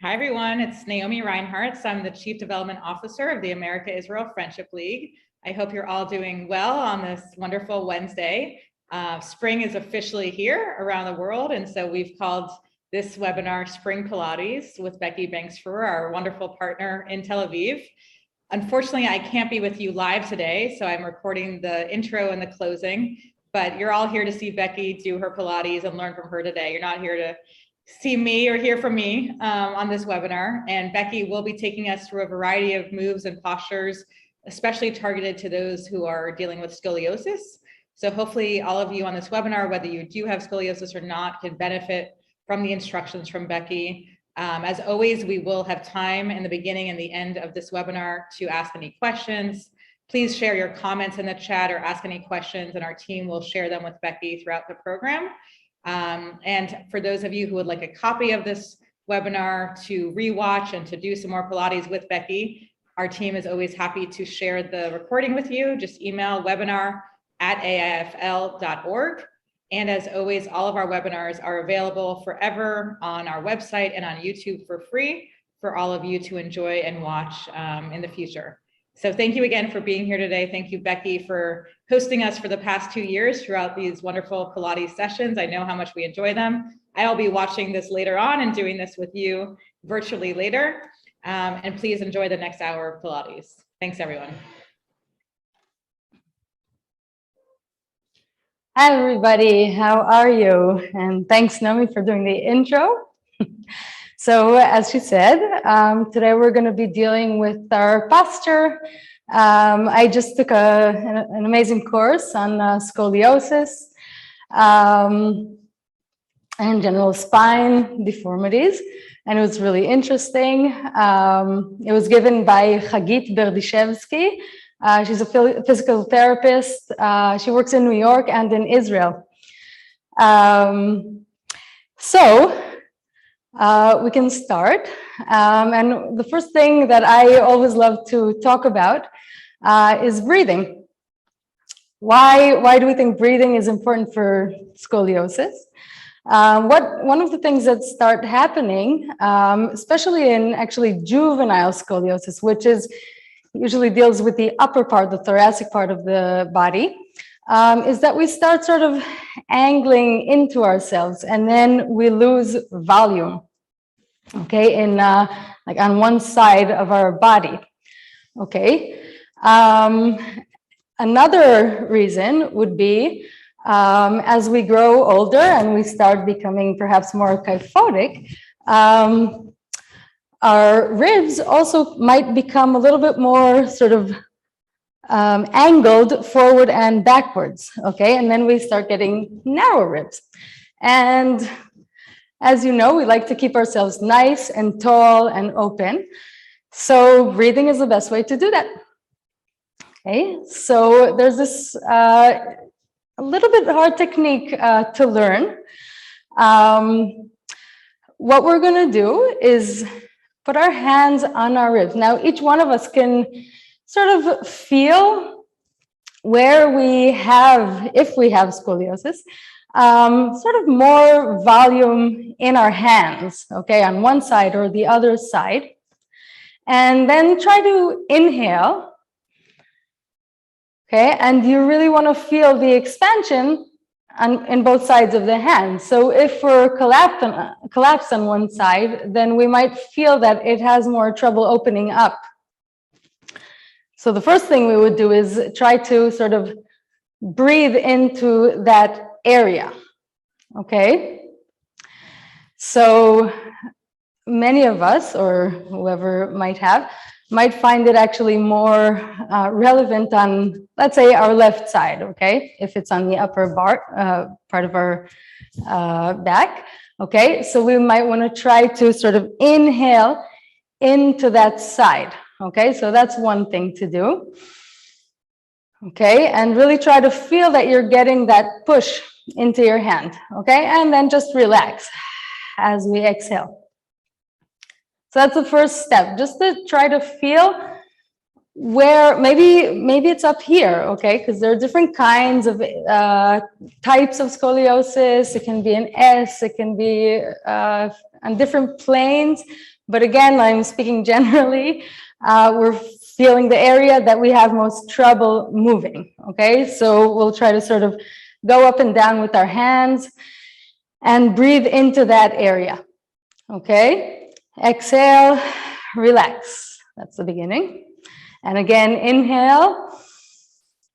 Hi, everyone. It's Naomi Reinhardt. I'm the Chief Development Officer of the America-Israel Friendship League. I hope you're all doing well on this wonderful Wednesday. Spring is officially here around the world, and so we've called this webinar Spring Pilates with Becky Bank Srour, our wonderful partner in Tel Aviv. Unfortunately, I can't be with you live today, so I'm recording the intro and the closing, but you're all here to see Becky do her Pilates and learn from her today. You're not here to see me or hear from me on this webinar. And Becky will be taking us through a variety of moves and postures, especially targeted to those who are dealing with scoliosis. So hopefully all of you on this webinar, whether you do have scoliosis or not, can benefit from the instructions from Becky. As always, we will have time in the beginning and the end of this webinar to ask any questions. Please share your comments in the chat or ask any questions, and our team will share them with Becky throughout the program. And for those of you who would like a copy of this webinar to rewatch and to do some more Pilates with Becky, our team is always happy to share the recording with you. Just email webinar@aifl.org. And as always, all of our webinars are available forever on our website and on YouTube for free for all of you to enjoy and watch in the future. So thank you again for being here today. Thank you, Becky, for hosting us for the past 2 years throughout these wonderful Pilates sessions. I know how much we enjoy them. I'll be watching this later on and doing this with you virtually later. And please enjoy the next hour of Pilates. Thanks, everyone. Hi, everybody. How are you? And thanks, Naomi, for doing the intro. So as she said, today we're going to be dealing with our posture. I just took an amazing course on scoliosis and general spine deformities, and it was really interesting. It was given by Hagit Berdishevsky. She's a physical therapist. She works in New York and in Israel. We can start. And the first thing that I always love to talk about is breathing. Why do we think breathing is important for scoliosis? One of the things that start happening, especially in actually juvenile scoliosis, which usually deals with the upper part, the thoracic part of the body, is that we start sort of angling into ourselves, and then we lose volume, okay, in like on one side of our body, okay. Another reason would be as we grow older and we start becoming perhaps more kyphotic, our ribs also might become a little bit more sort of angled forward and backwards, okay? And then we start getting narrow ribs. And as you know, we like to keep ourselves nice and tall and open. So breathing is the best way to do that. Okay, so there's this a little bit hard technique to learn. What we're gonna do is put our hands on our ribs. Now, each one of us can sort of feel where we have, if we have scoliosis, sort of more volume in our hands, okay, on one side or the other side. And then try to inhale, okay, and you really want to feel the expansion in both sides of the hand. So if we're collapsed on one side, then we might feel that it has more trouble opening up. So the first thing we would do is try to sort of breathe into that area, okay? So many of us, or whoever might find it actually more relevant on, let's say, our left side, okay? If it's on the upper part of our back, okay? So we might want to try to sort of inhale into that side, okay? So that's one thing to do, okay? And really try to feel that you're getting that push into your hand, okay? And then just relax as we exhale. So that's the first step, just to try to feel where, maybe it's up here, okay? Because there are different kinds of types of scoliosis. It can be an S, it can be on different planes. But again, I'm speaking generally. We're feeling the area that we have most trouble moving, okay? So we'll try to sort of go up and down with our hands and breathe into that area, okay? Exhale, relax. That's the beginning. And again, inhale,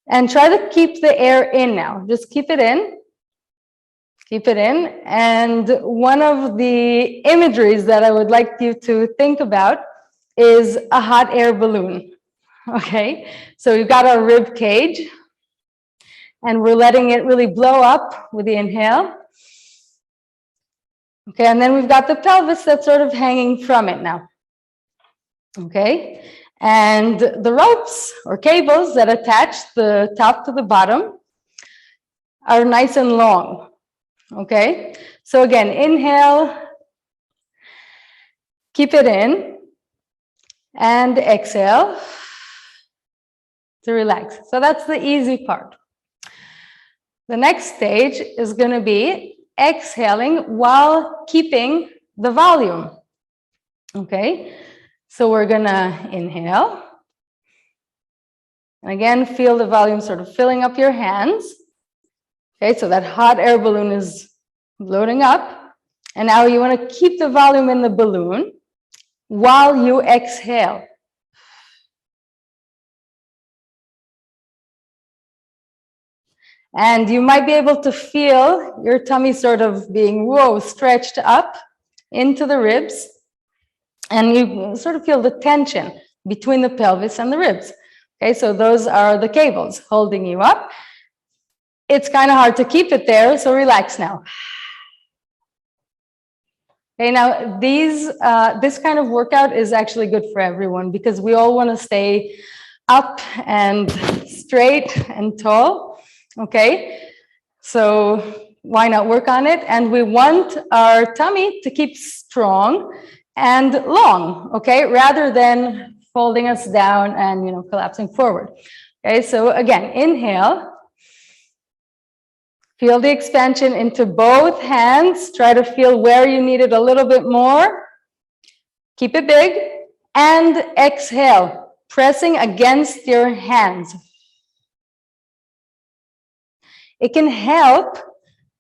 and try to keep the air in now. Just keep it in. Keep it in. And one of the imageries that I would like you to think about is a hot air balloon. Okay, so we've got our rib cage and we're letting it really blow up with the inhale. Okay, and then we've got the pelvis that's sort of hanging from it now. Okay, and the ropes or cables that attach the top to the bottom are nice and long. Okay, so again, inhale, keep it in, and exhale to relax. So that's the easy part. The next stage is going to be exhaling while keeping the volume. Okay, so we're going to inhale. And again, feel the volume sort of filling up your hands. Okay, so that hot air balloon is loading up. And now you want to keep the volume in the balloon while you exhale. And you might be able to feel your tummy sort of being, whoa, stretched up into the ribs. And you sort of feel the tension between the pelvis and the ribs. Okay, so those are the cables holding you up. It's kind of hard to keep it there, so relax now. Okay, now this kind of workout is actually good for everyone because we all want to stay up and straight and tall. Okay, so why not work on it? And we want our tummy to keep strong and long, okay, rather than folding us down and, collapsing forward. Okay, so again, inhale. Feel the expansion into both hands. Try to feel where you need it a little bit more. Keep it big. And exhale, pressing against your hands. It can help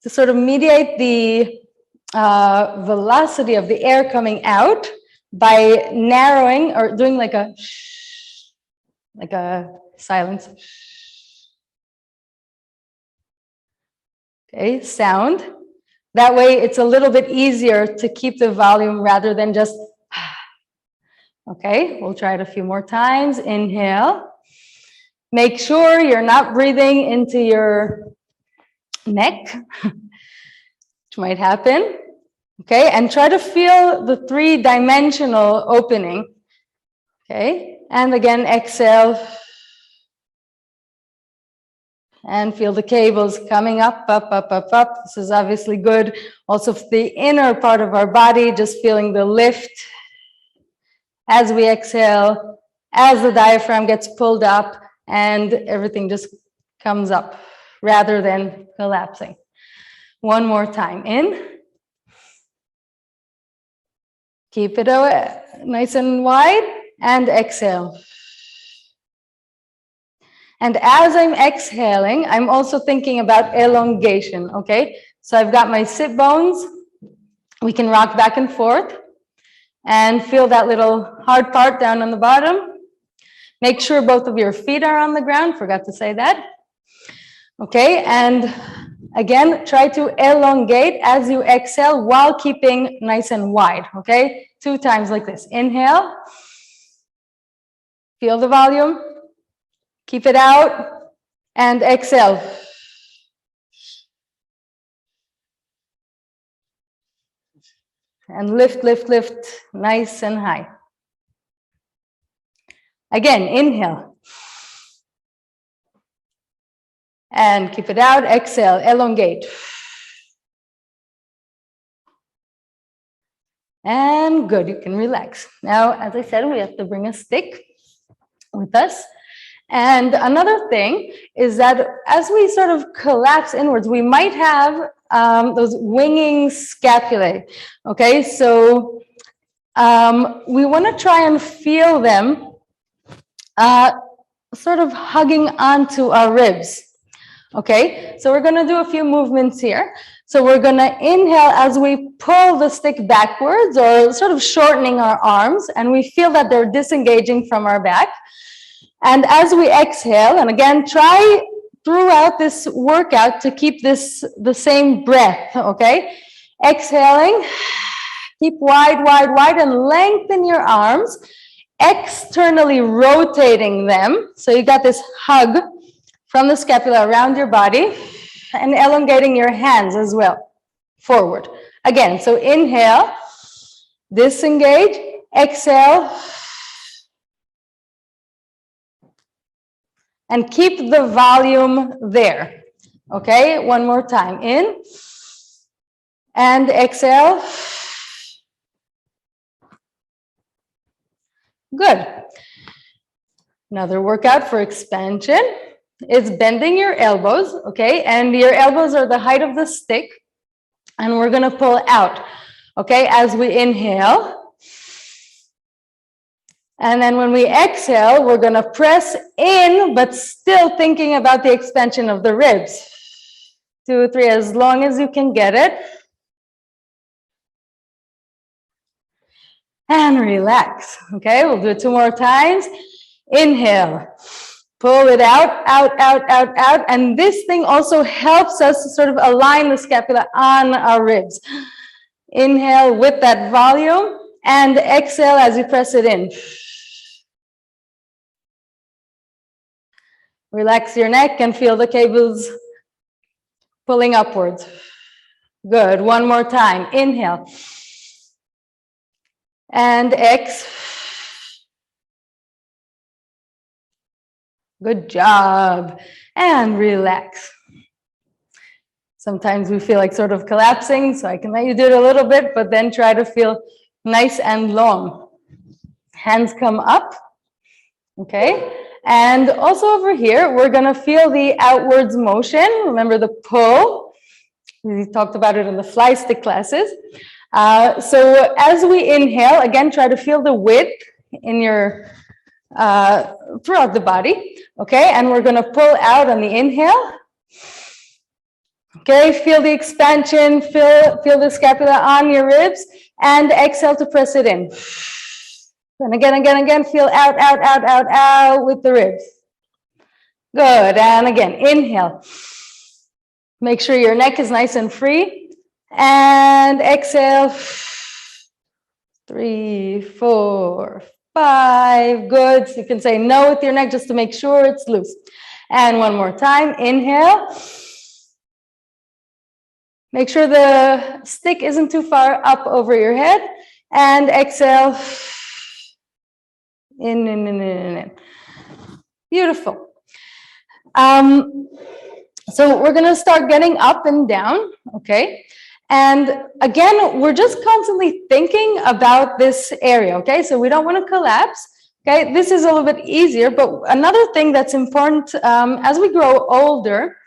to sort of mediate the velocity of the air coming out by narrowing or doing like a silence. Okay, sound. That way it's a little bit easier to keep the volume rather than just, okay, we'll try it a few more times. Inhale. Make sure you're not breathing into your neck, which might happen. Okay, and try to feel the three-dimensional opening. Okay, and again, exhale. And feel the cables coming up, up, up, up, up. This is obviously good. Also for the inner part of our body, just feeling the lift as we exhale, as the diaphragm gets pulled up and everything just comes up rather than collapsing. One more time, in. Keep it nice and wide and exhale. And as I'm exhaling, I'm also thinking about elongation, okay? So I've got my sit bones. We can rock back and forth and feel that little hard part down on the bottom. Make sure both of your feet are on the ground. Forgot to say that. Okay, and again, try to elongate as you exhale while keeping nice and wide, okay? 2 times like this. Inhale. Feel the volume. Keep it out and exhale. And lift, lift, lift, nice and high. Again, inhale. And keep it out, exhale, elongate. And good, you can relax. Now, as I said, we have to bring a stick with us. And another thing is that as we sort of collapse inwards, we might have those winging scapulae. Okay, so we want to try and feel them sort of hugging onto our ribs. Okay, so we're going to do a few movements here. So we're going to inhale as we pull the stick backwards, or sort of shortening our arms, and we feel that they're disengaging from our back. And as we exhale, and again, try throughout this workout to keep this the same breath, okay? Exhaling, keep wide, wide, wide, and lengthen your arms, externally rotating them. So you got this hug from the scapula around your body, and elongating your hands as well, forward. Again, so inhale, disengage, exhale, and keep the volume there. Okay, one more time, in, and exhale. Good. Another workout for expansion is bending your elbows, okay? And your elbows are the height of the stick, and we're gonna pull out, okay, as we inhale. And then when we exhale, we're gonna press in, but still thinking about the expansion of the ribs. 2, 3, as long as you can get it. And relax, okay? We'll do it 2 more times. Inhale. Pull it out, out, out, out, out. And this thing also helps us to sort of align the scapula on our ribs. Inhale with that volume, and exhale as you press it in. Relax your neck and feel the cables pulling upwards. Good. One more time. Inhale. And exhale. Good job. And relax. Sometimes we feel like sort of collapsing, so I can let you do it a little bit, but then try to feel nice and long. Hands come up. Okay. And also over here, we're going to feel the outwards motion. Remember the pull. We talked about it in the fly stick classes. So as we inhale, again, try to feel the width in your throughout the body, okay? And we're gonna pull out on the inhale. Okay, feel the expansion, feel the scapula on your ribs, and exhale to press it in. And again, feel out, out, out, out, out with the ribs. Good, and again, inhale. Make sure your neck is nice and free. And exhale. 3, 4, 5, good. So you can say no with your neck just to make sure it's loose. And one more time, inhale. Make sure the stick isn't too far up over your head. And exhale. In. Beautiful. So we're going to start getting up and down, okay? And again, we're just constantly thinking about this area, okay? So we don't want to collapse, okay? This is a little bit easier, but another thing that's important as we grow older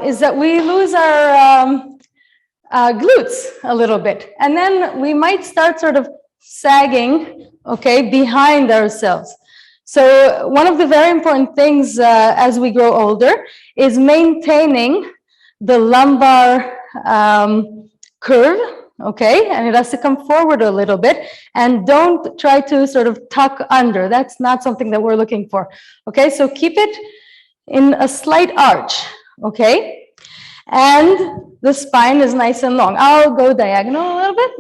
is that we lose our glutes a little bit. And then we might start sort of sagging, okay, behind ourselves. So one of the very important things as we grow older is maintaining the lumbar curve, okay? And it has to come forward a little bit, and don't try to sort of tuck under. That's not something that we're looking for, okay? So keep it in a slight arch, okay? And the spine is nice and long. I'll go diagonal a little bit,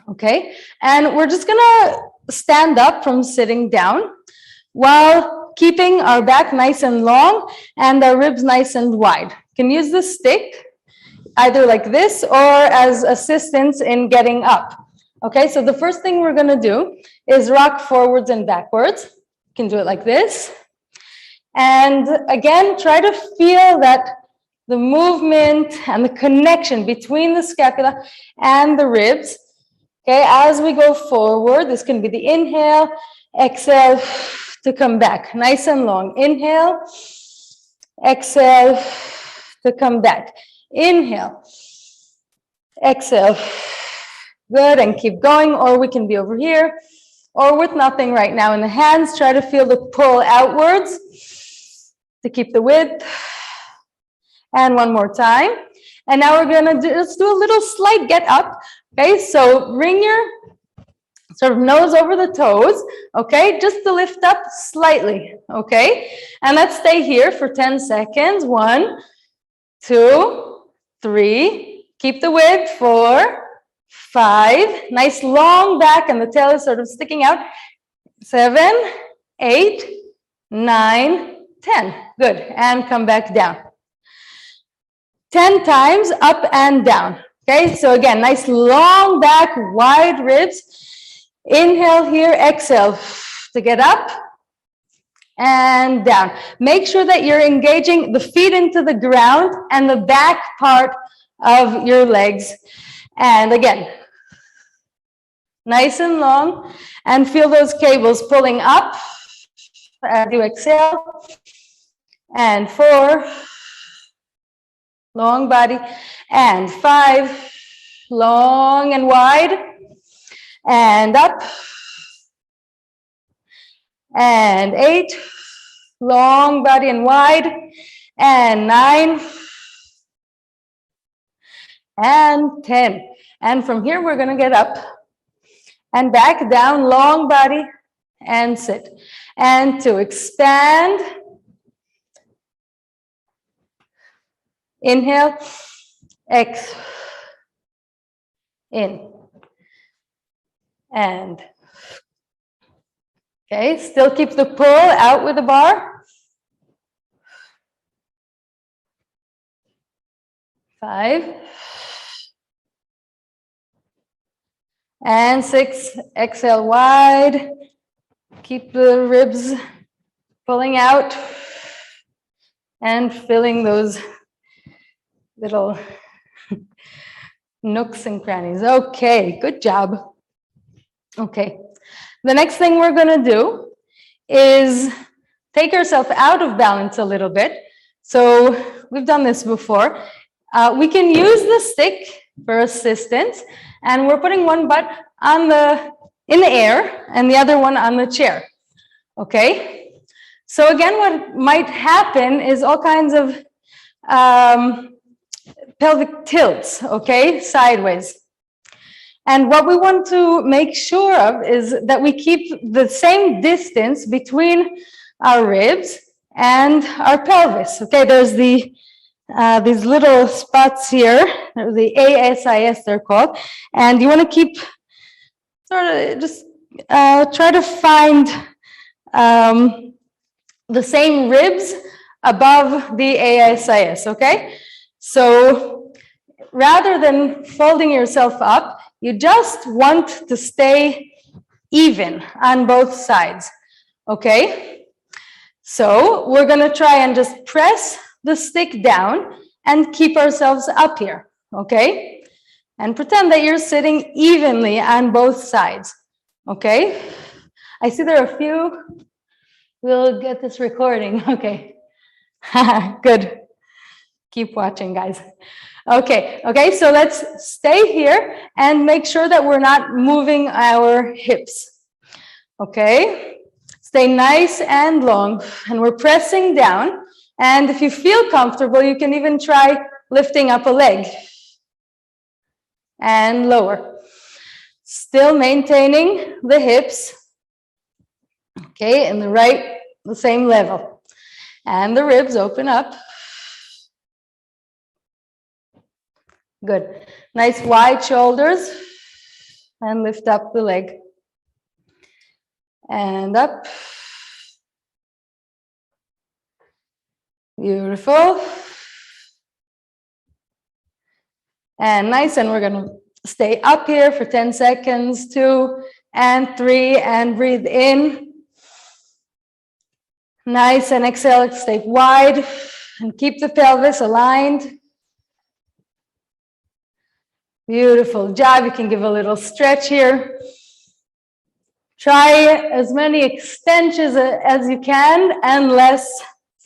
okay? And we're just gonna stand up from sitting down while keeping our back nice and long and our ribs nice and wide. You can use the stick either like this or as assistance in getting up. Okay, so the first thing we're gonna do is rock forwards and backwards. You can do it like this. And again, try to feel that the movement and the connection between the scapula and the ribs. Okay, as we go forward, this can be the inhale, exhale to come back, nice and long. Inhale, exhale to come back. Inhale, exhale. Good, and keep going, or we can be over here, or with nothing right now in the hands. Try to feel the pull outwards to keep the width. And one more time. And now we're gonna just do a little slight get up. Okay, so bring your sort of nose over the toes, okay, just to lift up slightly, okay? And let's stay here for 10 seconds. 1, 2, 3. Keep the width. 4, 5. Nice long back, and the tail is sort of sticking out. 7, 8, 9, 10. Good, and come back down. 10 times up and down. Okay, so again, nice long back, wide ribs. Inhale here, exhale to get up and down. Make sure that you're engaging the feet into the ground and the back part of your legs. And again, nice and long, and feel those cables pulling up as you exhale. And 4. Long body, and 5, long and wide, and up, and 8, long body and wide, and 9, and 10. And from here, we're going to get up and back down, long body, and sit. And to expand, inhale, exhale, in, and, okay, still keep the pull out with the bar. 5, and 6, exhale wide, keep the ribs pulling out, and filling those little nooks and crannies. Okay, good job. Okay, the next thing we're going to do is take yourself out of balance a little bit. So we've done this before. We can use the stick for assistance, and we're putting one butt on in the air and the other one on the chair. Okay, so again, what might happen is all kinds of pelvic tilts, okay, sideways. And what we want to make sure of is that we keep the same distance between our ribs and our pelvis. Okay, there's these little spots here, the ASIS they're called, and you want to keep sort of just try to find the same ribs above the ASIS, okay? So rather than folding yourself up, you just want to stay even on both sides, okay? So we're going to try and just press the stick down and keep ourselves up here, okay? And pretend that you're sitting evenly on both sides, okay? I see there are a few. We'll get this recording, okay. Good. Keep watching, guys. Okay, so let's stay here and make sure that we're not moving our hips. Okay, stay nice and long, and we're pressing down. And if you feel comfortable, you can even try lifting up a leg and lower. Still maintaining the hips, okay, in the same level. And the ribs open up. Good. Nice wide shoulders, and lift up the leg. And up. Beautiful. And nice, and we're gonna stay up here for 10 seconds, 2 and 3, and breathe in. Nice, and exhale, stay wide, and keep the pelvis aligned. Beautiful job. You can give a little stretch here. Try as many extensions as you can and less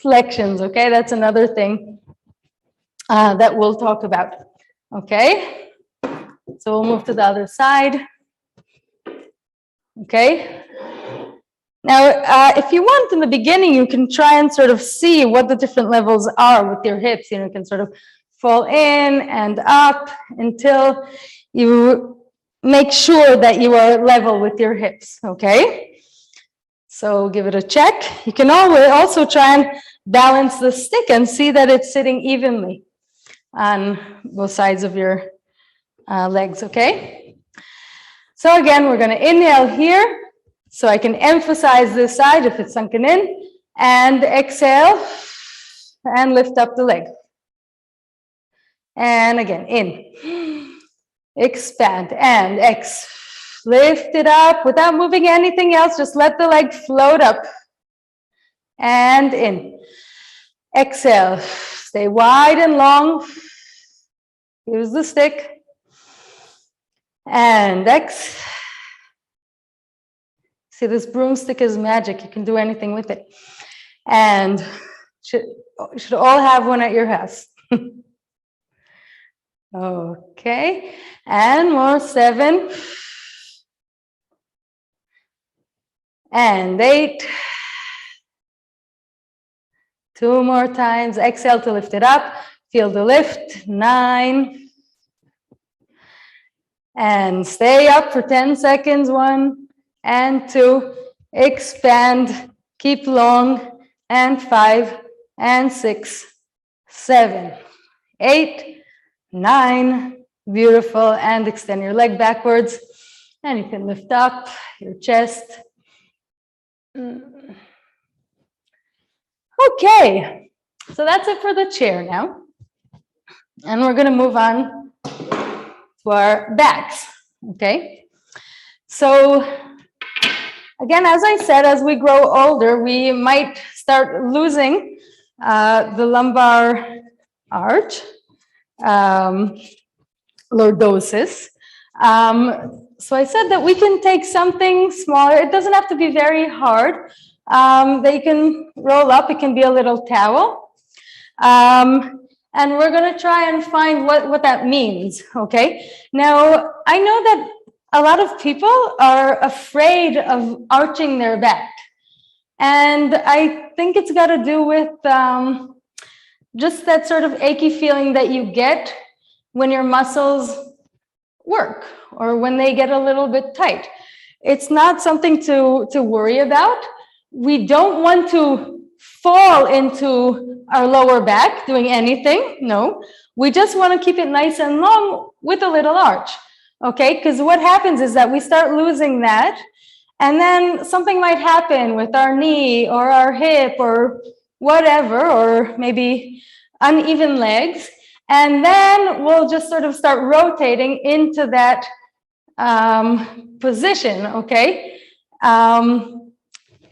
flexions, okay? That's another thing that we'll talk about, okay? So we'll move to the other side, okay? Now, if you want in the beginning, you can try and sort of see what the different levels are with your hips. You know, you can sort of fall in and up until you make sure that you are level with your hips, okay? So give it a check. You can always also try and balance the stick and see that it's sitting evenly on both sides of your legs, okay? So again, we're gonna inhale here, so I can emphasize this side if it's sunken in, and exhale, and lift up the leg. And again, in, expand, and exhale. Lift it up without moving anything else, just let the leg float up. And in, exhale, stay wide and long. Use the stick. And exhale. See, this broomstick is magic. You can do anything with it. And you should all have one at your house. Okay. And more, 7. And 8. 2 more times. Exhale to lift it up. Feel the lift. 9. And stay up for 10 seconds. 1 and 2. Expand. Keep long. And 5 and 6, 7, 8, 9. Beautiful. And extend your leg backwards. And you can lift up your chest. Okay, so that's it for the chair now. And we're going to move on to our backs, okay? So again, as I said, as we grow older, we might start losing the lumbar arch, lordosis. So I said that we can take something smaller. It doesn't have to be very hard. That you can roll up. It can be a little towel. And we're going to try and find what that means, okay? Now, I know that a lot of people are afraid of arching their back. And I think it's got to do with just that sort of achy feeling that you get when your muscles work or when they get a little bit tight. It's not something to worry about. We don't want to fall into our lower back doing anything. No, we just want to keep it nice and long with a little arch. Okay, because what happens is that we start losing that, and then something might happen with our knee or our hip or whatever, or maybe uneven legs, and then we'll just sort of start rotating into that position, okay?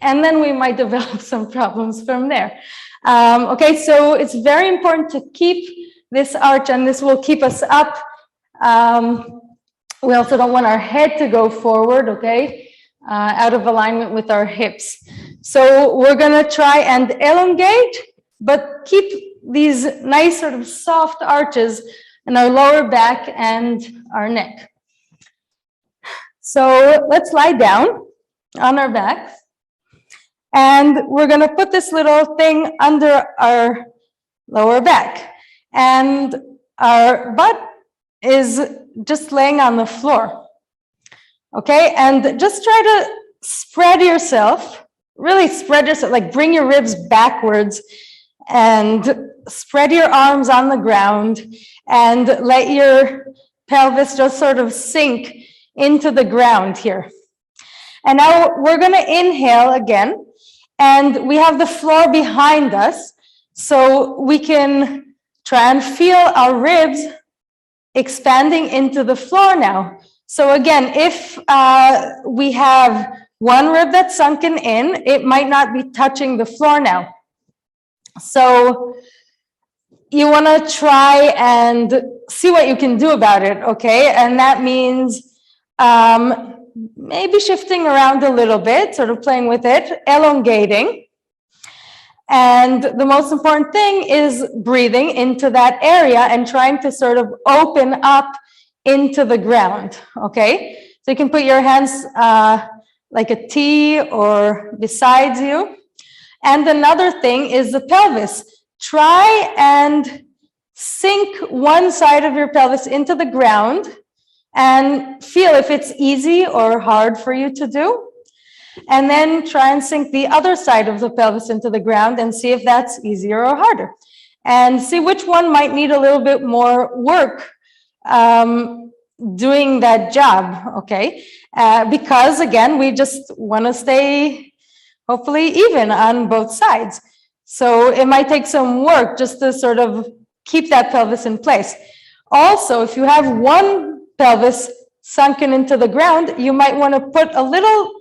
And then we might develop some problems from there. Okay, so it's very important to keep this arch, and this will keep us up. We also don't want our head to go forward, okay, out of alignment with our hips. So we're gonna try and elongate, but keep these nice sort of soft arches in our lower back and our neck. So let's lie down on our backs. And we're going to put this little thing under our lower back. And our butt is just laying on the floor. Okay? And just try to spread yourself, really spread yourself, like bring your ribs backwards and spread your arms on the ground and let your pelvis just sort of sink into the ground here. And now we're going to inhale again. And we have the floor behind us, so we can try and feel our ribs expanding into the floor now. So again, if we have one rib that's sunken in, it might not be touching the floor now. So you want to try and see what you can do about it, okay? And that means maybe shifting around a little bit, sort of playing with it, elongating. And the most important thing is breathing into that area and trying to sort of open up into the ground, okay? So you can put your hands like a T or beside you. And another thing is the pelvis. Try and sink one side of your pelvis into the ground and feel if it's easy or hard for you to do. And then try and sink the other side of the pelvis into the ground and see if that's easier or harder. And see which one might need a little bit more work doing that job, okay? Because again, we just want to stay hopefully even on both sides. So it might take some work just to sort of keep that pelvis in place. Also, if you have one pelvis sunken into the ground, you might want to put a little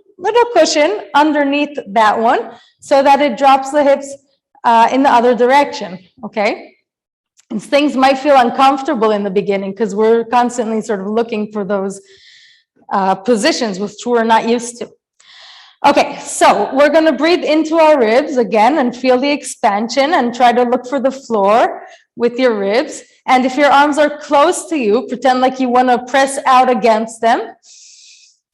cushion underneath that one so that it drops the hips in the other direction, okay? And things might feel uncomfortable in the beginning because we're constantly sort of looking for those positions which we're not used to. Okay, so we're going to breathe into our ribs again and feel the expansion and try to look for the floor with your ribs. And if your arms are close to you, pretend like you want to press out against them.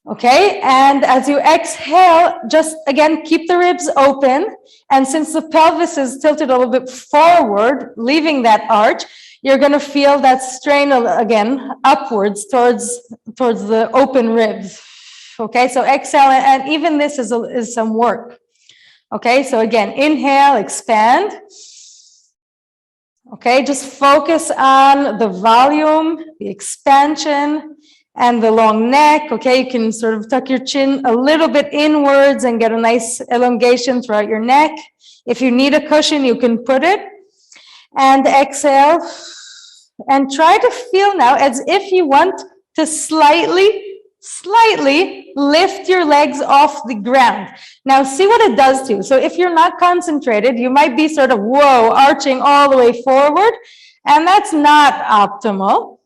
Okay, and as you exhale, just again, keep the ribs open. And since the pelvis is tilted a little bit forward, leaving that arch, you're going to feel that strain again upwards towards the open ribs. Okay, so exhale, and even this is some work. Okay, so again, inhale, expand. Okay, just focus on the volume, the expansion, and the long neck. Okay, you can sort of tuck your chin a little bit inwards and get a nice elongation throughout your neck. If you need a cushion, you can put it. And exhale. And try to feel now as if you want to slightly lift your legs off the ground. Now see what it does to you. So if you're not concentrated, you might be sort of, whoa, arching all the way forward. And that's not optimal.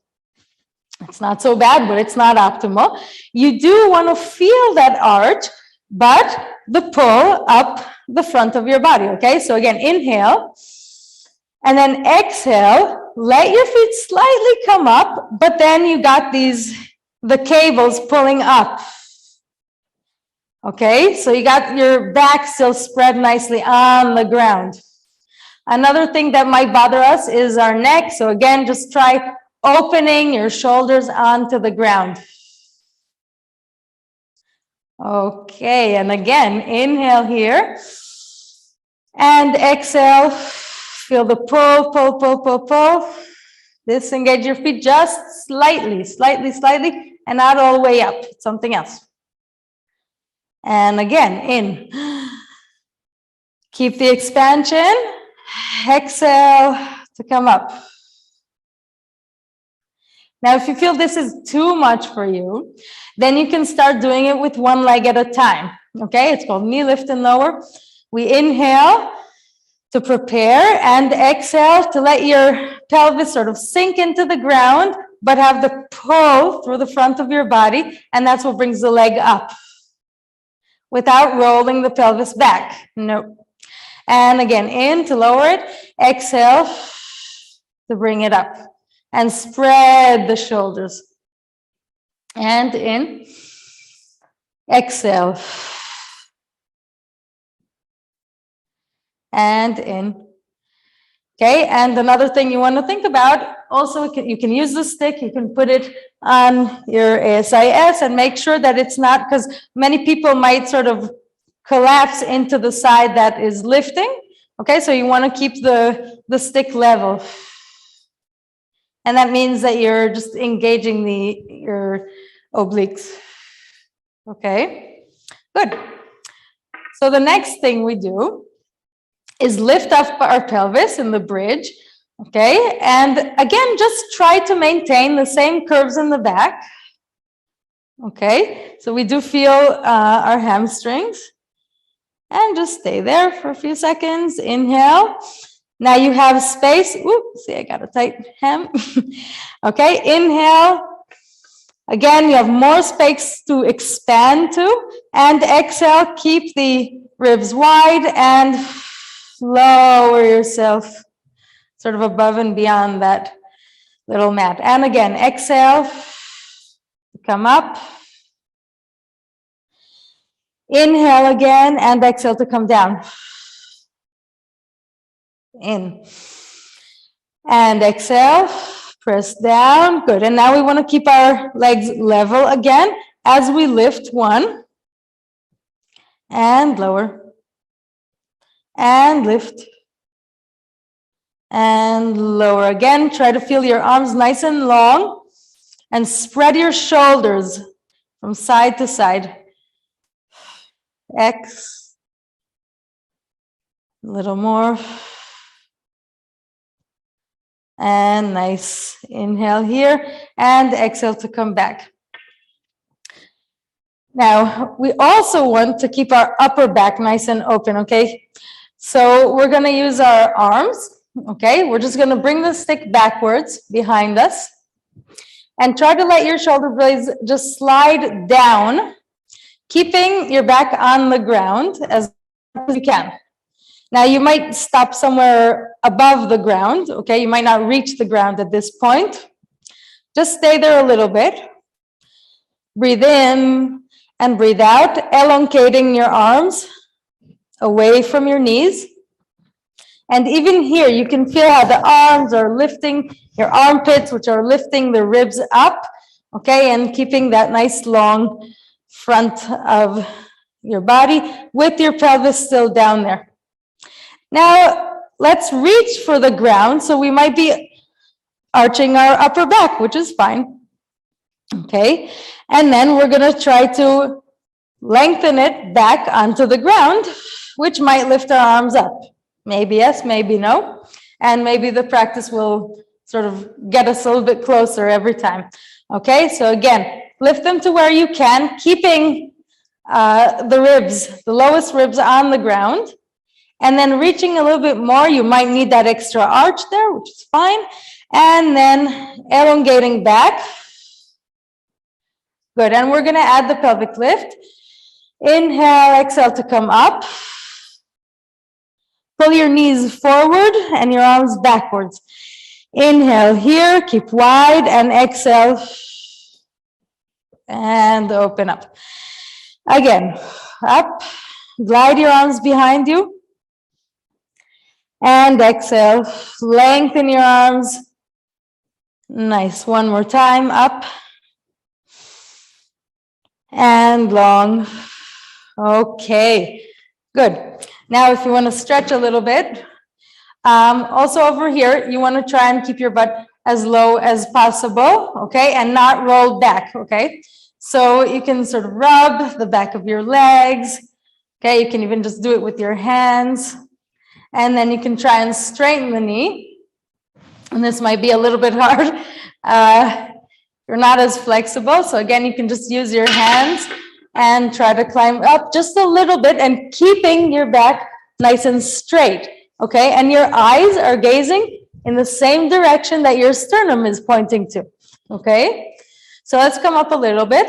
It's not so bad, but it's not optimal. You do want to feel that arch, but the pull up the front of your body, okay? So again, inhale, and then exhale, let your feet slightly come up, but then you got the cables pulling up. Okay, so you got your back still spread nicely on the ground. Another thing that might bother us is our neck. So again, just try opening your shoulders onto the ground. Okay, and again, inhale here. And exhale, feel the pull, pull, pull, pull, pull. Disengage your feet just slightly, and not all the way up. It's something else. And again, in. Keep the expansion. Exhale to come up. Now, if you feel this is too much for you, then you can start doing it with one leg at a time. Okay, it's called knee lift and lower. We inhale to prepare and exhale to let your pelvis sort of sink into the ground, but have the pull through the front of your body, and that's what brings the leg up without rolling the pelvis back. No. And again, in to lower it, exhale to bring it up and spread the shoulders. And in, exhale. And in. Okay, and another thing you want to think about, also you can use the stick, you can put it on your ASIS and make sure that it's not, because many people might sort of collapse into the side that is lifting. Okay, so you want to keep the stick level. And that means that you're just engaging your obliques. Okay, good. So the next thing we do is lift up our pelvis in the bridge, okay? And again, just try to maintain the same curves in the back, okay? So we do feel our hamstrings, and just stay there for a few seconds. Inhale. Now you have space. Ooh, see, I got a tight hem. Okay, inhale. Again, you have more space to expand to. And exhale, keep the ribs wide and lower yourself sort of above and beyond that little mat. And again, exhale, come up. Inhale again and exhale to come down. In. And exhale, press down. Good. And now we want to keep our legs level again as we lift. One. And lower. And lift. And lower again. Try to feel your arms nice and long. And spread your shoulders from side to side. X. A little more. And nice. Inhale here and exhale to come back. Now, we also want to keep our upper back nice and open, okay? So we're going to use our arms, okay? We're just going to bring the stick backwards behind us and try to let your shoulder blades just slide down, keeping your back on the ground as much as you can. Now, you might stop somewhere above the ground, okay? You might not reach the ground at this point. Just stay there a little bit. Breathe in and breathe out, elongating your arms away from your knees. And even here, you can feel how the arms are lifting your armpits, which are lifting the ribs up, okay? And keeping that nice long front of your body with your pelvis still down there. Now, let's reach for the ground. So we might be arching our upper back, which is fine. Okay. And then we're going to try to lengthen it back onto the ground, which might lift our arms up. Maybe yes, maybe no. And maybe the practice will sort of get us a little bit closer every time. Okay. So again, lift them to where you can, keeping the ribs, the lowest ribs on the ground. And then reaching a little bit more, you might need that extra arch there, which is fine. And then elongating back. Good. And we're going to add the pelvic lift. Inhale, exhale to come up. Pull your knees forward and your arms backwards. Inhale here, keep wide, and exhale. And open up. Again, up. Glide your arms behind you. And exhale, lengthen your arms. Nice, one more time, up. And long. Okay, good. Now if you want to stretch a little bit, also over here, you want to try and keep your butt as low as possible, okay? And not roll back, okay? So you can sort of rub the back of your legs, okay? You can even just do it with your hands. And then you can try and straighten the knee. And this might be a little bit hard. You're not as flexible. So again, you can just use your hands and try to climb up just a little bit and keeping your back nice and straight. Okay, and your eyes are gazing in the same direction that your sternum is pointing to. Okay, so let's come up a little bit.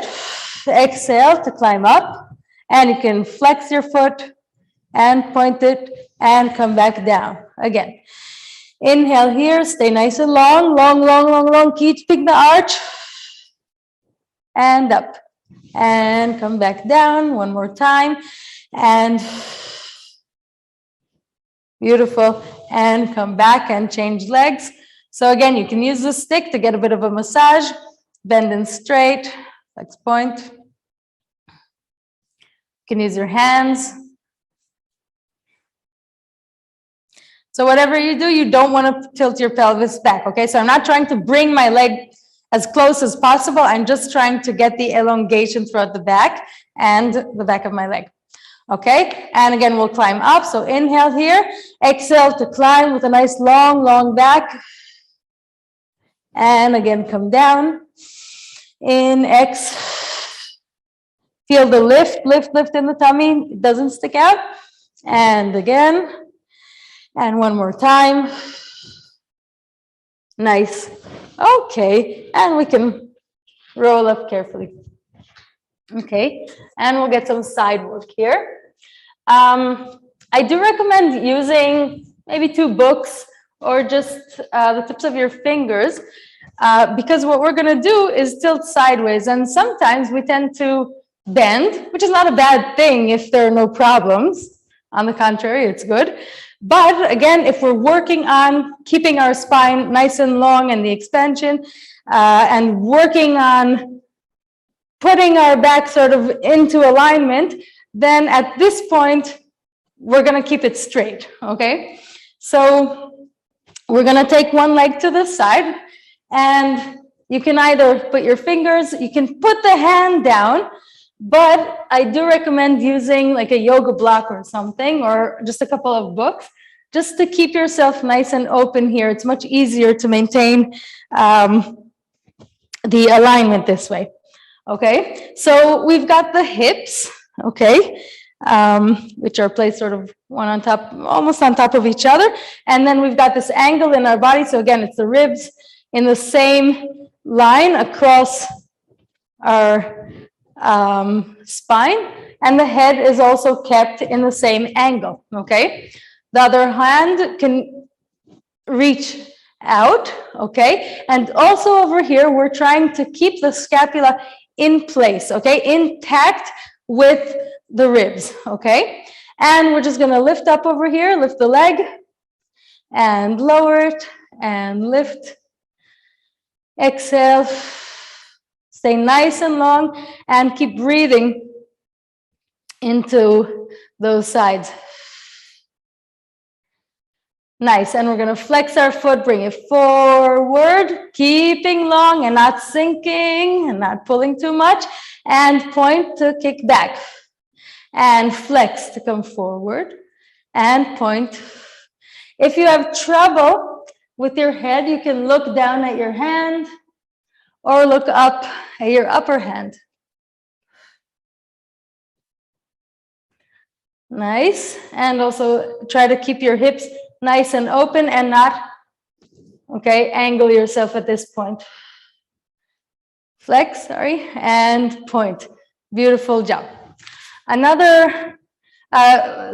Exhale to climb up. And you can flex your foot and point it and come back down again. Inhale here, stay nice and long, long, long, long, long, keeping the arch. And up and come back down one more time. And beautiful. And come back and change legs. So again, you can use the stick to get a bit of a massage. Bend and straight, flex point. You can use your hands. So whatever you do, you don't want to tilt your pelvis back, okay? So I'm not trying to bring my leg as close as possible. I'm just trying to get the elongation throughout the back and the back of my leg, okay? And again, we'll climb up. So inhale here, exhale to climb with a nice long, long back. And again, come down. In, exhale. Feel the lift, lift, lift in the tummy. It doesn't stick out. And again. And one more time. Nice. Okay. And we can Roll up carefully. Okay, and we'll get some side work here. I do recommend using maybe 2 books or just the tips of your fingers, because what we're going to do is tilt sideways, and sometimes we tend to bend, which is not a bad thing if there are no problems. On the contrary, it's good. But again, if we're working on keeping our spine nice and long and the expansion, and working on putting our back sort of into alignment, then at this point, we're going to keep it straight, okay? So we're going to take one leg to the side, and you can either put your fingers, you can put the hand down, but I do recommend using like a yoga block or something, or just a couple of books, just to keep yourself nice and open here. It's much easier to maintain the alignment this way. Okay, so we've got the hips, okay, which are placed sort of one on top, almost on top of each other. And then we've got this angle in our body. So again, it's the ribs in the same line across our spine. And the head is also kept in the same angle, okay? The other hand can reach out, okay? And also over here, we're trying to keep the scapula in place, okay? Intact with the ribs, okay? And we're just gonna lift up over here, lift the leg, and lower it, and lift. Exhale. Stay nice and long, and keep breathing into those sides. Nice, and we're gonna flex our foot, bring it forward, keeping long and not sinking and not pulling too much, and point to kick back. And flex to come forward, and point. If you have trouble with your head, you can look down at your hand or look up at your upper hand. Nice, and also try to keep your hips nice and open and not, okay, angle yourself at this point. Flex, sorry, and point. Beautiful job. Another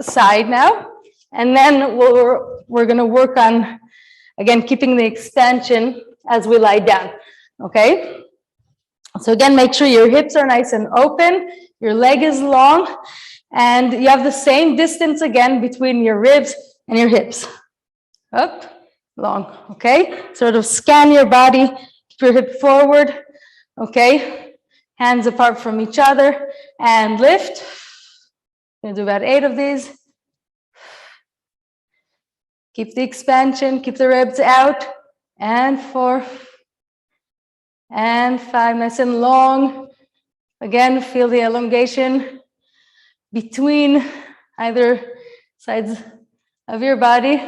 side now, and then we're going to work on, again, keeping the extension as we lie down, okay? So again, make sure your hips are nice and open, your leg is long, and you have the same distance again between your ribs and your hips. Up, long, okay? Sort of scan your body, keep your hip forward, okay? Hands apart from each other, and lift. We're gonna do about 8 of these. Keep the expansion, keep the ribs out, and 4, and 5, nice and long. Again, feel the elongation between either sides of your body.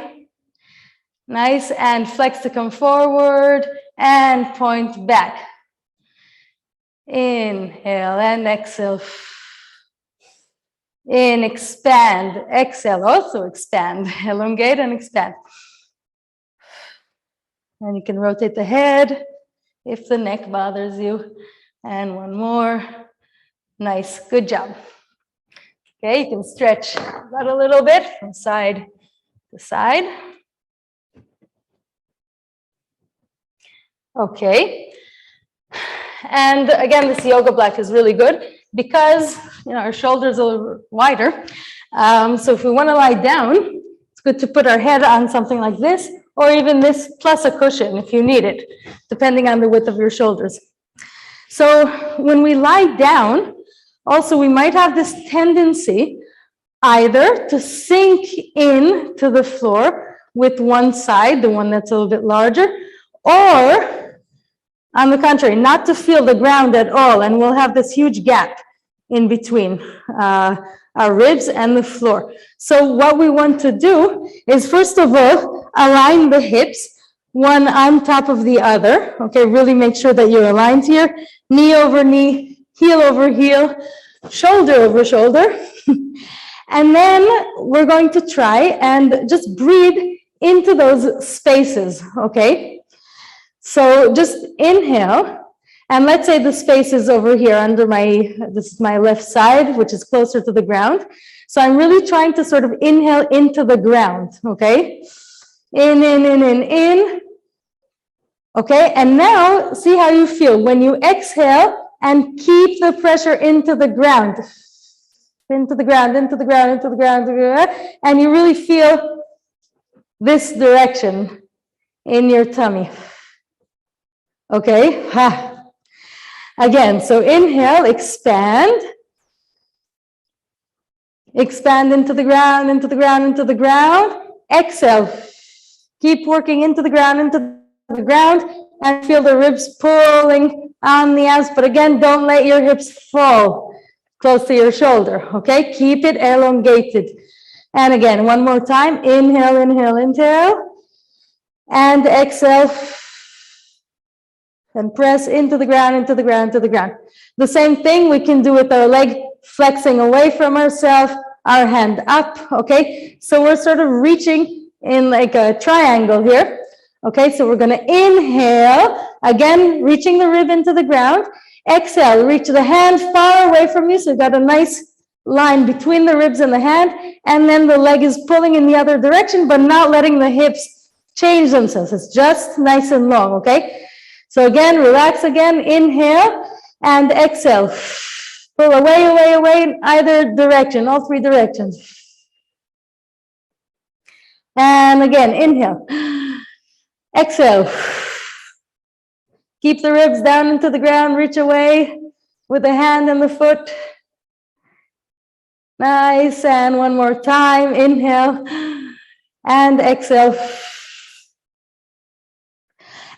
Nice, and flex to come forward, and point back. Inhale and exhale. In, expand, exhale, also expand, elongate and expand. And you can rotate the head if the neck bothers you. And one more. Nice, good job. Okay, you can stretch that a little bit from side to side. Okay. And again, this yoga block is really good because, you know, our shoulders are a little wider. So if we want to lie down, it's good to put our head on something like this, or even this plus a cushion if you need it, depending on the width of your shoulders. So when we lie down, also we might have this tendency either to sink in to the floor with one side, the one that's a little bit larger, or on the contrary, not to feel the ground at all, and we'll have this huge gap in between our ribs and the floor. So what we want to do is, first of all, align the hips, one on top of the other. Okay, really make sure that you're aligned here. Knee over knee, heel over heel, shoulder over shoulder. And then we're going to try and just breathe into those spaces, okay? So just inhale, And let's say the space is over here under this is my left side, which is closer to the ground. So I'm really trying to sort of inhale into the ground, okay? In. Okay, and now see how you feel when you exhale and keep the pressure into the ground. Into the ground, into the ground, into the ground, and you really feel this direction in your tummy. Okay, again, so inhale, expand. Expand into the ground, into the ground, into the ground. Exhale, keep working into the ground, and feel the ribs pulling on the abs. But again, don't let your hips fall close to your shoulder, okay? Keep it elongated. And again, one more time. Inhale, inhale, inhale. And exhale. And press into the ground, into the ground, into the ground. The same thing we can do with our leg flexing away from ourselves, our hand up, okay? So we're sort of reaching in like a triangle here. Okay, so we're going to inhale, again, reaching the rib into the ground. Exhale, reach the hand far away from you. So you've got a nice line between the ribs and the hand. And then the leg is pulling in the other direction, but not letting the hips change themselves. It's just nice and long, okay? So again, relax again, inhale and exhale. Pull away, away, away in either direction, all three directions. And again, inhale. Exhale. Keep the ribs down into the ground, reach away with the hand and the foot. Nice, and one more time, inhale and exhale.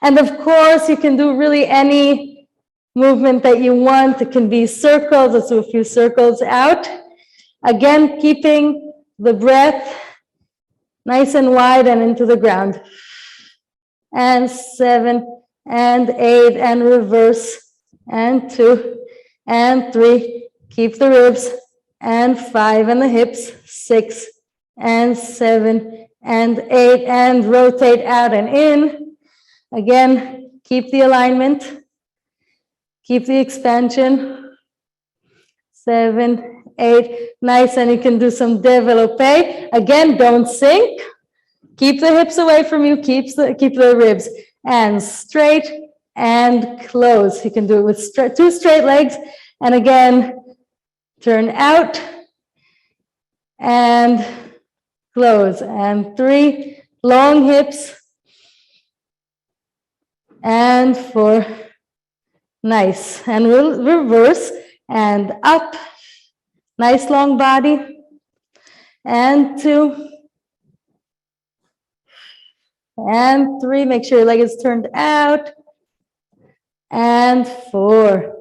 And of course, you can do really any movement that you want. It can be circles, let's do a few circles out. Again, keeping the breath nice and wide and into the ground. And 7, and 8, and reverse, and 2, and 3. Keep the ribs, and 5, and the hips, 6, and 7, and 8, and rotate out and in. Again, keep the alignment, keep the expansion. 7, 8, nice, and you can do some développé. Again, don't sink. Keep the hips away from you, keep the ribs, and straight and close. You can do it with 2 straight legs, and again, turn out and close, and 3, long hips, and 4, nice, and reverse, and up, nice long body, and 2, and 3, make sure your leg is turned out, and 4,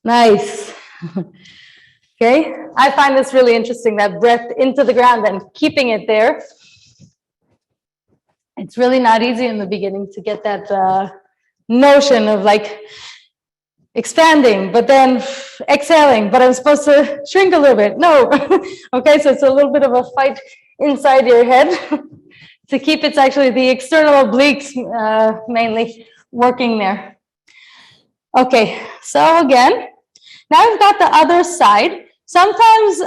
nice. Okay, I find this really interesting, that breath into the ground and keeping it there. It's really not easy in the beginning to get that notion of like expanding, but then exhaling, but I'm supposed to shrink a little bit. No. Okay, so it's a little bit of a fight inside your head. To keep, it's actually the external obliques mainly working there. Okay, so again, now I've got the other side. Sometimes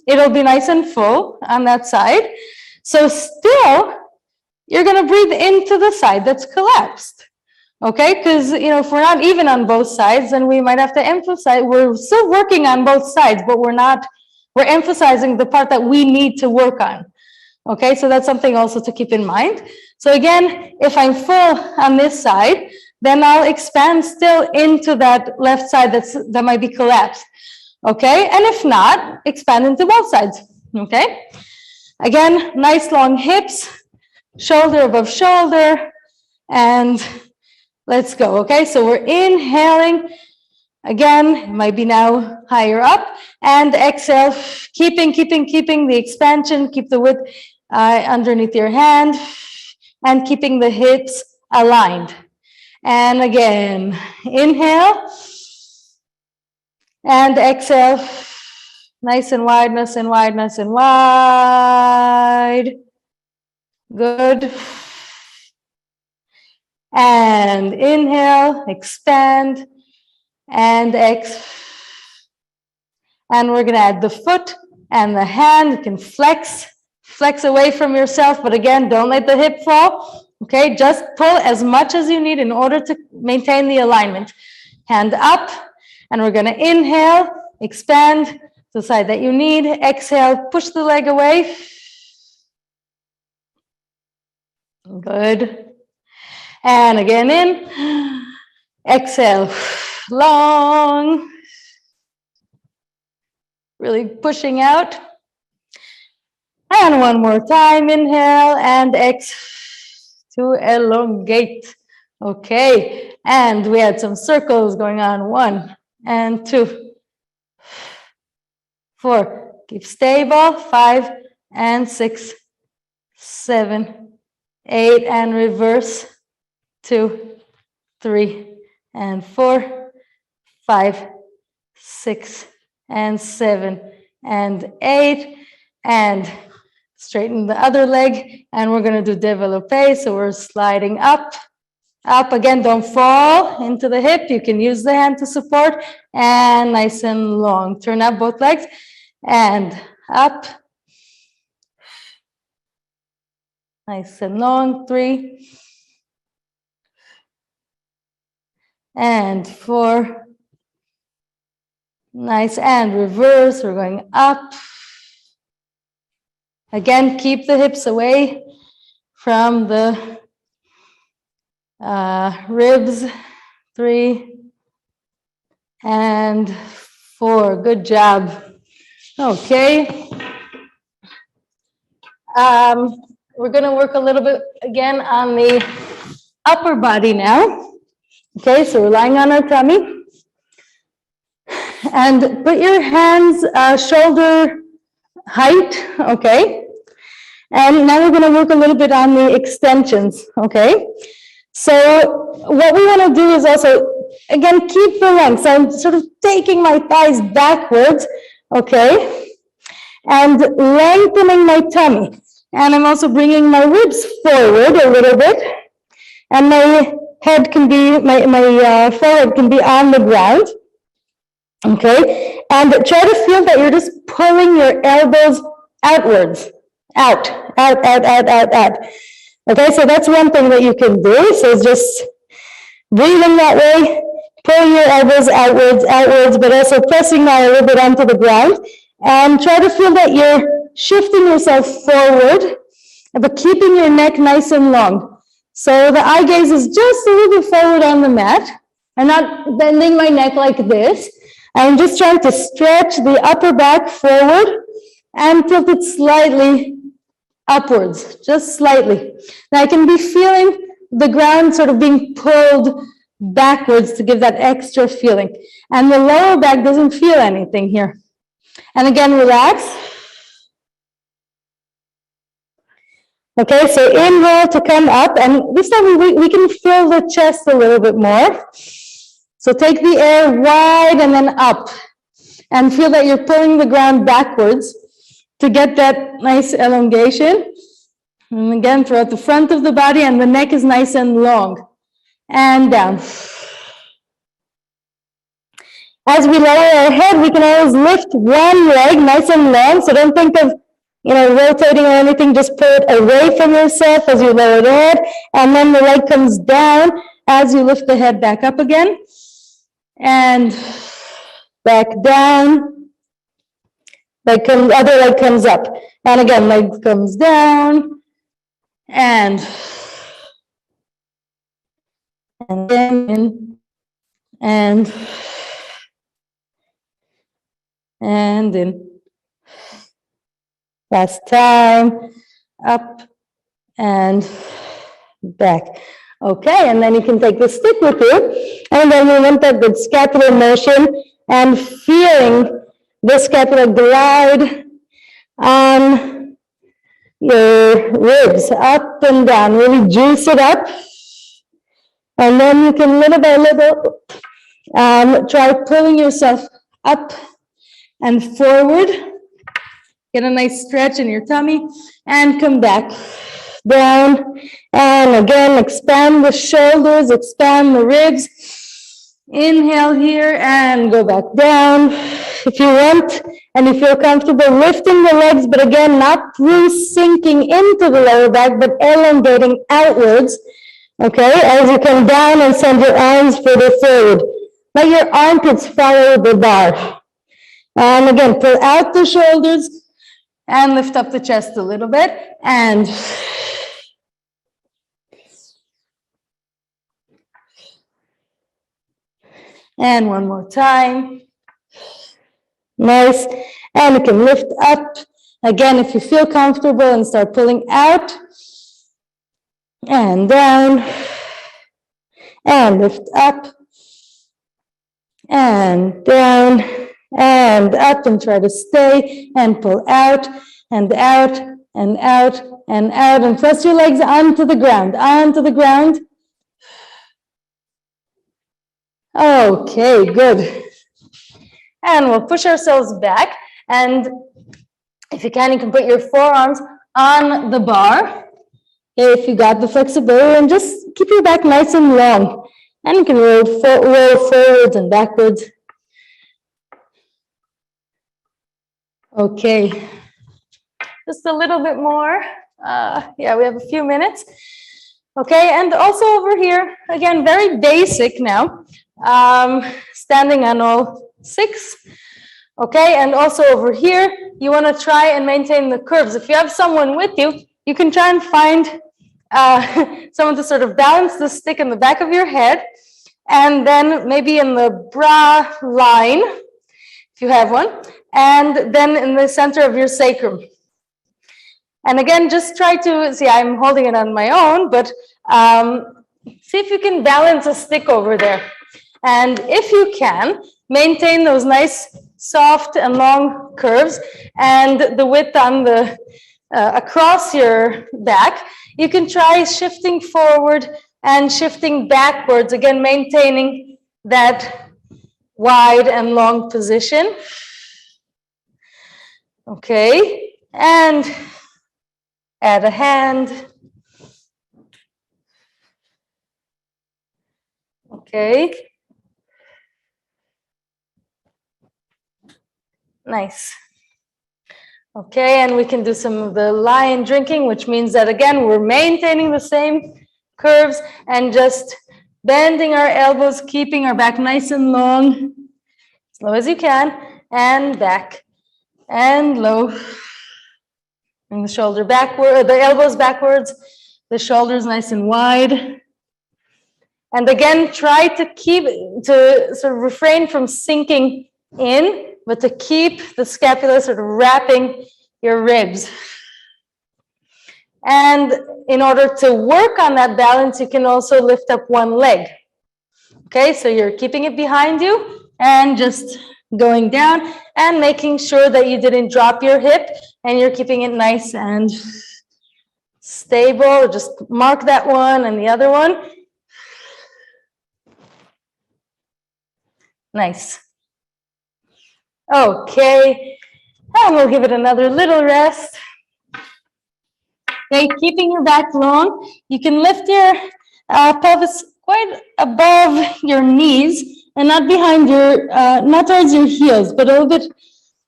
it'll be nice and full on that side. So still, you're gonna breathe into the side that's collapsed. Okay, because if we're not even on both sides, then we might have to emphasize, we're still working on both sides, but we're emphasizing the part that we need to work on. Okay, so that's something also to keep in mind. So again, if I'm full on this side, then I'll expand still into that left side that might be collapsed. Okay, and if not, expand into both sides. Okay, again, nice long hips, shoulder above shoulder, and let's go. Okay, so we're inhaling. Again, it might be now higher up, and exhale, keeping the expansion, keep the width underneath your hand, and keeping the hips aligned. And again, inhale, and exhale, nice and wide, nice and wide, nice and wide. Good. And inhale, expand, and exhale. And we're gonna add the foot and the hand. You can flex away from yourself, but again, don't let the hip fall. Okay, just pull as much as you need in order to maintain the alignment. Hand up, and we're gonna inhale, expand to the side that you need. Exhale, push the leg away. Good. And again in. Exhale, long. Really pushing out. And one more time, inhale and exhale to elongate. Okay, and we had some circles going on. 1 and 2, 4. Keep stable. 5 and 6, 7, 8, and reverse. 2, 3, and 4, 5, 6, and 7, and 8, and straighten the other leg, and we're going to do développé. So we're sliding up. Again, don't fall into the hip. You can use the hand to support, and nice and long. Turn up both legs, and up. Nice and long. 3, and 4. Nice, and reverse. We're going up. Again, keep the hips away from the ribs. 3 and 4. Good job. Okay. We're going to work a little bit again on the upper body now. Okay, so we're lying on our tummy. And put your hands shoulder height, okay? And now we're going to work a little bit on the extensions, okay? So what we want to do is also, again, keep the length. So I'm sort of taking my thighs backwards, okay? And lengthening my tummy. And I'm also bringing my ribs forward a little bit. And my head can be, my forehead can be on the ground. Okay, and try to feel that you're just pulling your elbows outwards, out. Okay, so that's one thing that you can do. So it's just breathing that way, pulling your elbows outwards, but also pressing that a little bit onto the ground. And try to feel that you're shifting yourself forward, but keeping your neck nice and long. So the eye gaze is just a little bit forward on the mat. I'm not bending my neck like this. I'm just trying to stretch the upper back forward and tilt it slightly upwards, just slightly. Now I can be feeling the ground sort of being pulled backwards to give that extra feeling. And the lower back doesn't feel anything here. And again, relax. Okay, so inhale to come up, and this time we can fill the chest a little bit more. So take the air wide and then up, and feel that you're pulling the ground backwards to get that nice elongation. And again, throughout the front of the body, and the neck is nice and long. And down. As we lower our head, we can always lift one leg nice and long. So don't think of, rotating or anything. Just pull it away from yourself as you lower the head, and then the leg comes down as you lift the head back up again. And back down. Other leg comes up. And again, leg comes down. And then in. And in. Last time. Up and back. Okay, and then you can take the stick with you, and then we want that good scapular motion, and feeling the scapula glide on your ribs, up and down, really juice it up. And then you can little by little try pulling yourself up and forward. Get a nice stretch in your tummy, and come back. down, and again, expand the shoulders, expand the ribs. Inhale here and go back down. If you want and you feel comfortable lifting the legs, but again, not through sinking into the lower back, but elongating outwards. Okay, as you come down and send your arms further forward. Let your armpits follow the bar. And again, pull out the shoulders and lift up the chest a little bit. And one more time. Nice. And you can lift up again if you feel comfortable and start pulling out. And down. And lift up. And down. And up, and try to stay and pull out and out and out and out, and press your legs onto the ground, Okay, good. And we'll push ourselves back, and if you can put your forearms on the bar, if you got the flexibility, and just keep your back nice and long, and you can roll forwards and backwards. Okay, just a little bit more. Yeah, we have a few minutes. Okay, and also over here, again, very basic now, standing on all six. Okay, and also over here, you want to try and maintain the curves. If you have someone with you, you can try and find someone to sort of balance the stick in the back of your head, and then maybe in the bra line, if you have one, and then in the center of your sacrum. And again, just try to, see, I'm holding it on my own, but see if you can balance a stick over there. And if you can, maintain those nice, soft and long curves and the width on the, across your back. You can try shifting forward and shifting backwards, again, maintaining that wide and long position. Okay, and add a hand. Okay. Nice. Okay, and we can do some of the lion drinking, which means that, again, we're maintaining the same curves and just bending our elbows, keeping our back nice and long, as low as you can, and back. And low, bring the shoulder backward, the elbows backwards, the shoulders nice and wide. And again, try to sort of refrain from sinking in, but to keep the scapula sort of wrapping your ribs. And in order to work on that balance, you can also lift up one leg. Okay, so you're keeping it behind you and just going down and making sure that you didn't drop your hip and you're keeping it nice and stable. Just mark that one and the other one. Nice. Okay, and we'll give it another little rest. Okay, keeping your back long. You can lift your pelvis quite above your knees, and not behind your, not towards your heels, but a little bit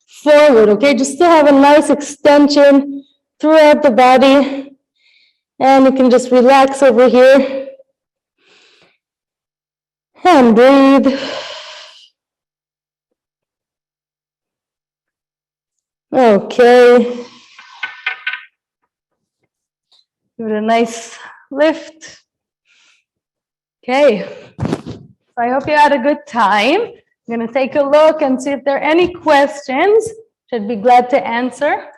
forward, okay? Just to have a nice extension throughout the body. And you can just relax over here. And breathe. Okay. Give it a nice lift. Okay. So I hope you had a good time. I'm going to take a look and see if there are any questions. Should be glad to answer.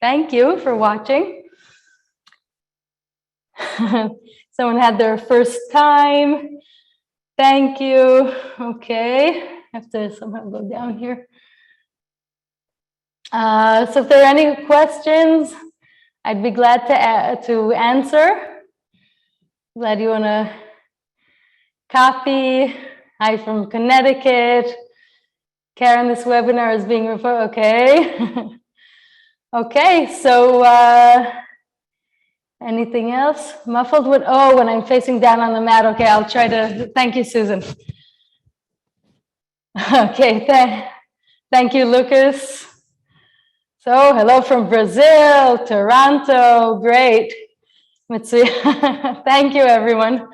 Thank you for watching. Someone had their first time. Thank you. Okay. I have to somehow go down here. So if there are any questions, I'd be glad to answer. Glad you want to copy. Hi from Connecticut. Karen, this webinar is being referred. Okay. Okay, so anything else? Muffled with, oh, when I'm facing down on the mat. Okay, I'll try to, thank you, Susan. Okay, thank you, Lucas. So, hello from Brazil, Toronto, great. Thank you, everyone.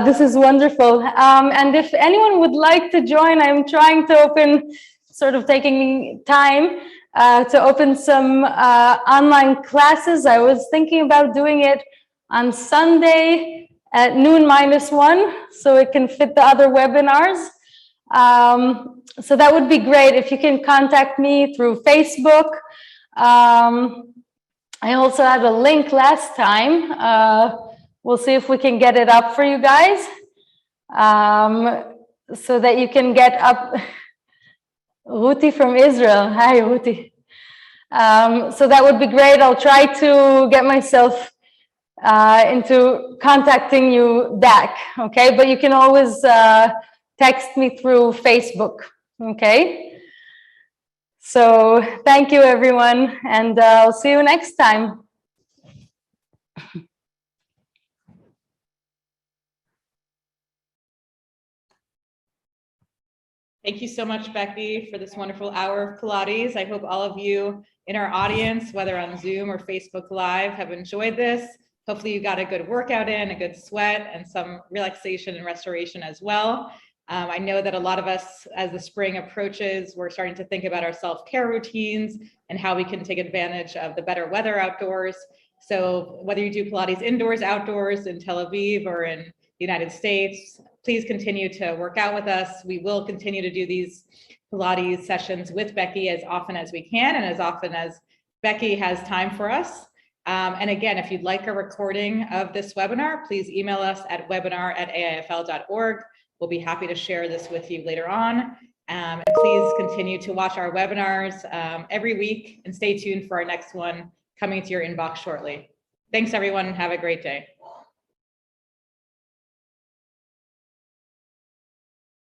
This is wonderful. And if anyone would like to join, I'm trying to open, sort of taking time to open some online classes. I was thinking about doing it on Sunday at noon -1, so it can fit the other webinars. So that would be great if you can contact me through Facebook. I also had a link last time. We'll see if we can get it up for you guys, so that you can get up. Ruti from Israel. Hi, Ruti. So that would be great. I'll try to get myself into contacting you back, okay? But you can always text me through Facebook, okay? So thank you, everyone, and I'll see you next time. Thank you so much, Becky, for this wonderful hour of Pilates. I hope all of you in our audience, whether on Zoom or Facebook Live, have enjoyed this. Hopefully you got a good workout in, a good sweat, and some relaxation and restoration as well. I know that a lot of us, as the spring approaches, we're starting to think about our self-care routines and how we can take advantage of the better weather outdoors. So whether you do Pilates indoors, outdoors, in Tel Aviv or in the United States, please continue to work out with us. We will continue to do these Pilates sessions with Becky as often as we can and as often as Becky has time for us. And again, if you'd like a recording of this webinar, please email us at webinar@aifl.org. We'll be happy to share this with you later on. And please continue to watch our webinars every week and stay tuned for our next one coming to your inbox shortly. Thanks, everyone, and have a great day.